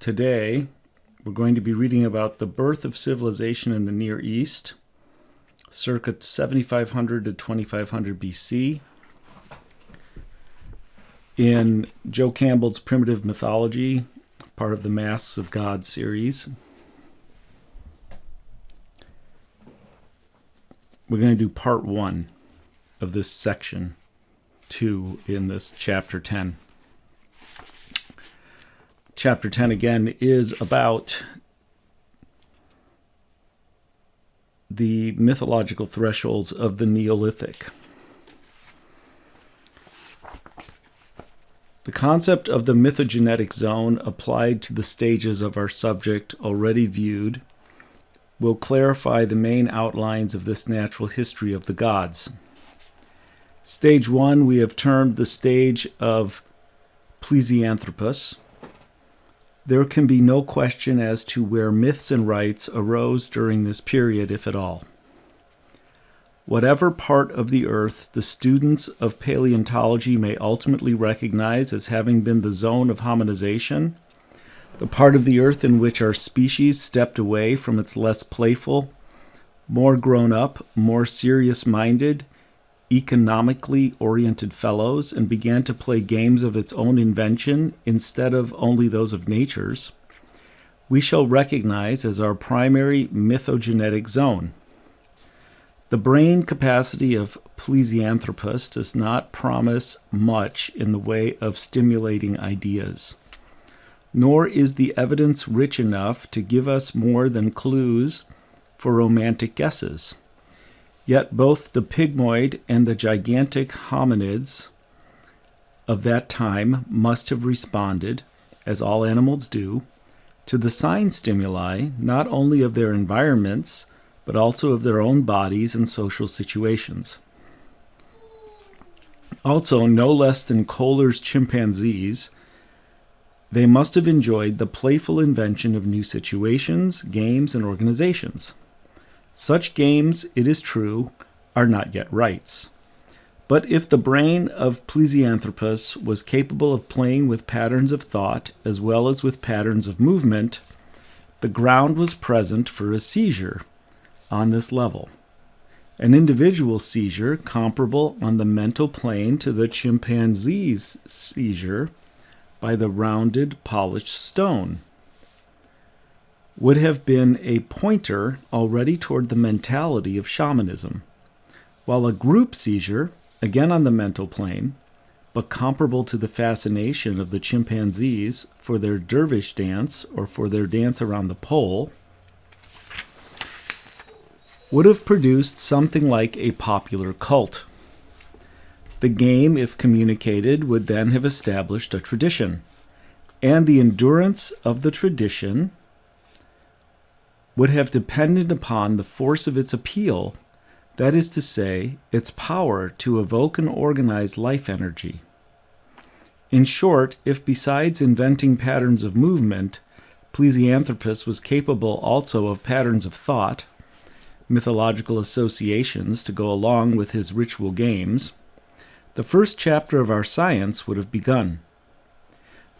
Today, we're going to be reading about the birth of civilization in the Near East, circa 7500 to 2500 BC, in Joe Campbell's Primitive Mythology, part of the Masks of God series. We're going to do part 1 of this section 2 in this chapter 10. Chapter 10 again is about the mythological thresholds of the Neolithic. The concept of the mythogenetic zone applied to the stages of our subject already viewed will clarify the main outlines of this natural history of the gods. Stage 1 we have termed the stage of Plesianthropus. There can be no question as to where myths and rites arose during this period, if at all. Whatever part of the earth the students of paleontology may ultimately recognize as having been the zone of hominization, the part of the earth in which our species stepped away from its less playful, more grown-up, more serious-minded, economically oriented fellows and began to play games of its own invention instead of only those of nature's, we shall recognize as our primary mythogenetic zone. The brain capacity of Plesianthropus does not promise much in the way of stimulating ideas, nor is the evidence rich enough to give us more than clues for romantic guesses. Yet both the pygmoid and the gigantic hominids of that time must have responded, as all animals do, to the sign stimuli not only of their environments, but also of their own bodies and social situations. Also, no less than Kohler's chimpanzees, they must have enjoyed the playful invention of new situations, games, and organizations. Such games, it is true, are not yet rites. But if the brain of Plesianthropus was capable of playing with patterns of thought as well as with patterns of movement, the ground was present for a seizure on this level. An individual seizure comparable on the mental plane to the chimpanzee's seizure by the rounded, polished stone would have been a pointer already toward the mentality of shamanism, while a group seizure, again on the mental plane, but comparable to the fascination of the chimpanzees for their dervish dance or for their dance around the pole, would have produced something like a popular cult. The game, if communicated, would then have established a tradition, and the endurance of the tradition would have depended upon the force of its appeal, that is to say, its power to evoke and organize life energy. In short, if besides inventing patterns of movement, Plesianthropus was capable also of patterns of thought, mythological associations to go along with his ritual games, the first chapter of our science would have begun.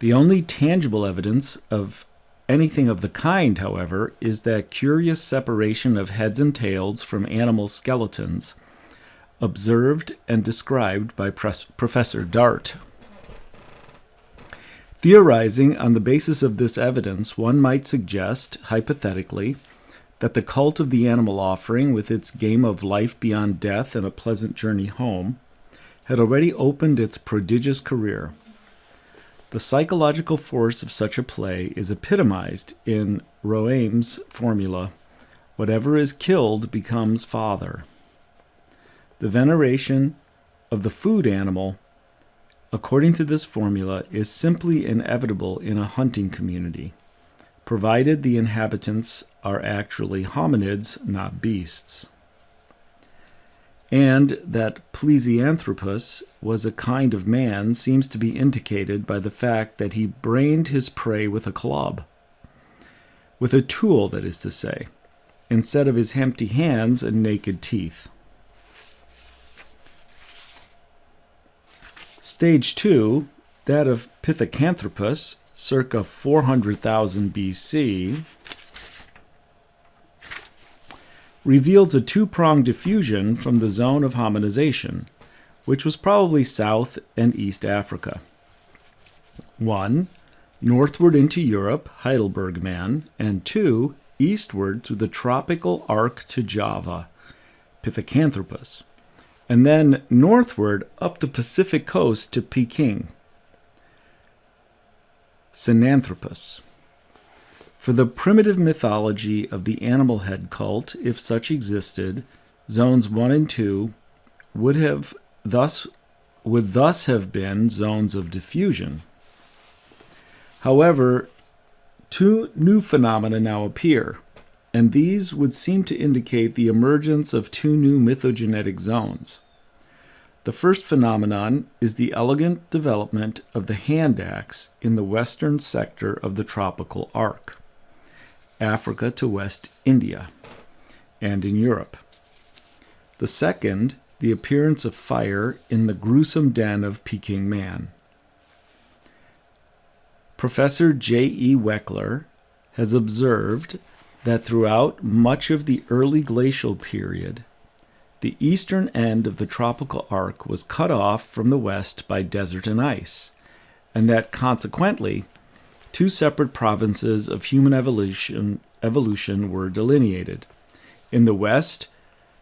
The only tangible evidence of anything of the kind, however, is that curious separation of heads and tails from animal skeletons, observed and described by Professor Dart. Theorizing on the basis of this evidence, one might suggest, hypothetically, that the cult of the animal offering, with its game of life beyond death and a pleasant journey home, had already opened its prodigious career. The psychological force of such a play is epitomized in Roehm's formula, whatever is killed becomes father. The veneration of the food animal, according to this formula, is simply inevitable in a hunting community, provided the inhabitants are actually hominids, not beasts. And that Plesianthropus was a kind of man seems to be indicated by the fact that he brained his prey with a club, with a tool, that is to say, instead of his empty hands and naked teeth. Stage 2, that of Pithecanthropus, circa 400,000 BC, reveals a two-pronged diffusion from the zone of Hominization, which was probably South and East Africa. 1. Northward into Europe, Heidelberg man, and 2. Eastward through the tropical arc to Java, Pithecanthropus, and then northward up the Pacific coast to Peking, Sinanthropus. For the primitive mythology of the animal head cult, if such existed, zones 1 and 2 would thus have been zones of diffusion. However, two new phenomena now appear, and these would seem to indicate the emergence of two new mythogenetic zones. The first phenomenon is the elegant development of the hand axe in the western sector of the tropical arc, Africa to West India, and in Europe. The second, the appearance of fire in the gruesome den of Peking man. Professor J.E. Weckler has observed that throughout much of the early glacial period, the eastern end of the tropical arc was cut off from the west by desert and ice, and that consequently, two separate provinces of human evolution were delineated. In the west,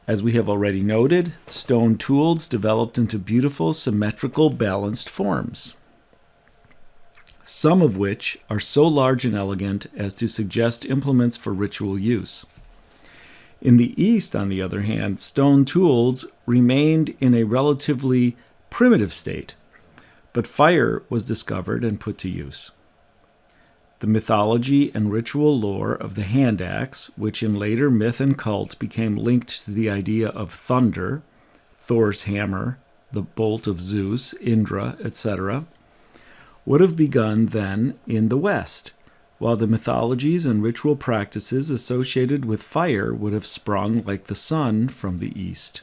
as we have already noted, stone tools developed into beautiful, symmetrical, balanced forms, some of which are so large and elegant as to suggest implements for ritual use. In the east, on the other hand, stone tools remained in a relatively primitive state, but fire was discovered and put to use. The mythology and ritual lore of the hand axe, which in later myth and cult became linked to the idea of thunder, Thor's hammer, the bolt of Zeus, Indra, etc., would have begun then in the West, while the mythologies and ritual practices associated with fire would have sprung like the sun from the East.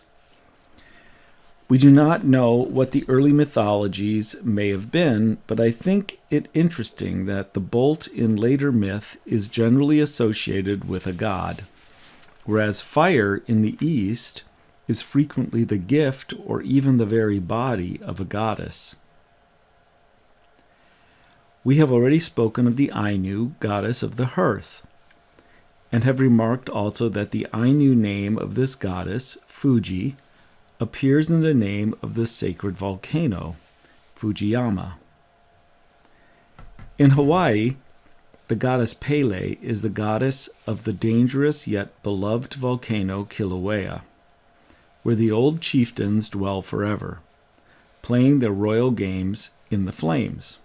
We do not know what the early mythologies may have been, but I think it interesting that the bolt in later myth is generally associated with a god, whereas fire in the East is frequently the gift or even the very body of a goddess. We have already spoken of the Ainu, goddess of the hearth, and have remarked also that the Ainu name of this goddess, Fuji, appears in the name of the sacred volcano, Fujiyama. In Hawaii, the goddess Pele is the goddess of the dangerous yet beloved volcano Kilauea, where the old chieftains dwell forever, playing their royal games in the flames.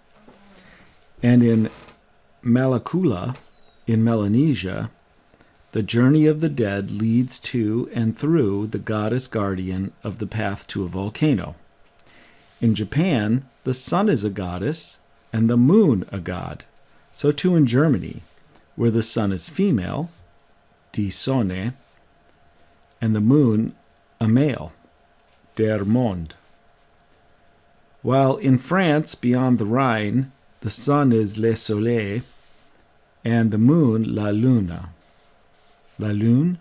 And in Malakula, in Melanesia, the journey of the dead leads to and through the goddess guardian of the path to a volcano. In Japan, the sun is a goddess and the moon a god. So too in Germany, where the sun is female, die Sonne, and the moon a male, der Mond. While in France, beyond the Rhine, the sun is le soleil, and the moon la luna. La lune?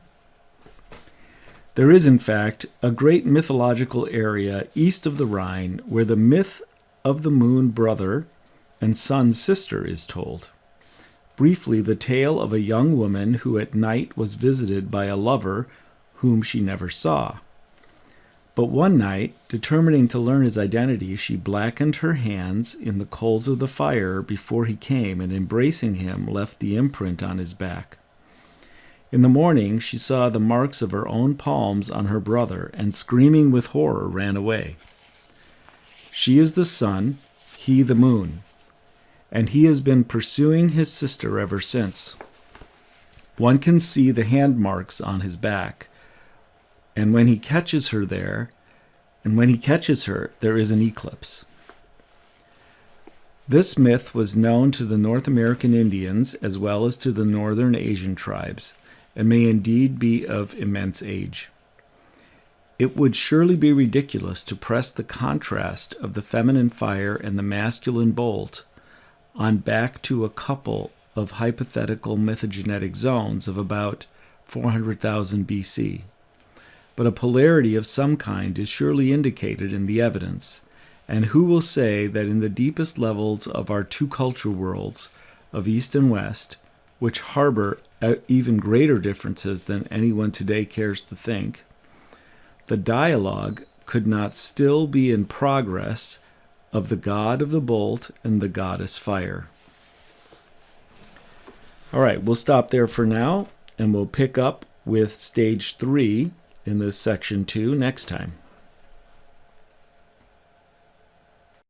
There is, in fact, a great mythological area east of the Rhine where the myth of the moon brother and sun sister is told. Briefly, the tale of a young woman who at night was visited by a lover whom she never saw. But one night, determining to learn his identity, she blackened her hands in the coals of the fire before he came, and embracing him, left the imprint on his back. In the morning, she saw the marks of her own palms on her brother, and screaming with horror, ran away. She is the sun, he the moon, and he has been pursuing his sister ever since. One can see the hand marks on his back, and when he catches her, there is an eclipse. This myth was known to the North American Indians as well as to the Northern Asian tribes, and may indeed be of immense age. It would surely be ridiculous to press the contrast of the feminine fire and the masculine bolt on back to a couple of hypothetical mythogenetic zones of about 400,000 BC. But a polarity of some kind is surely indicated in the evidence, and who will say that in the deepest levels of our two culture worlds of East and West, which harbor even greater differences than anyone today cares to think, the dialogue could not still be in progress of the god of the bolt and the goddess fire. All right, we'll stop there for now, and we'll pick up with stage 3 in this section 2 next time.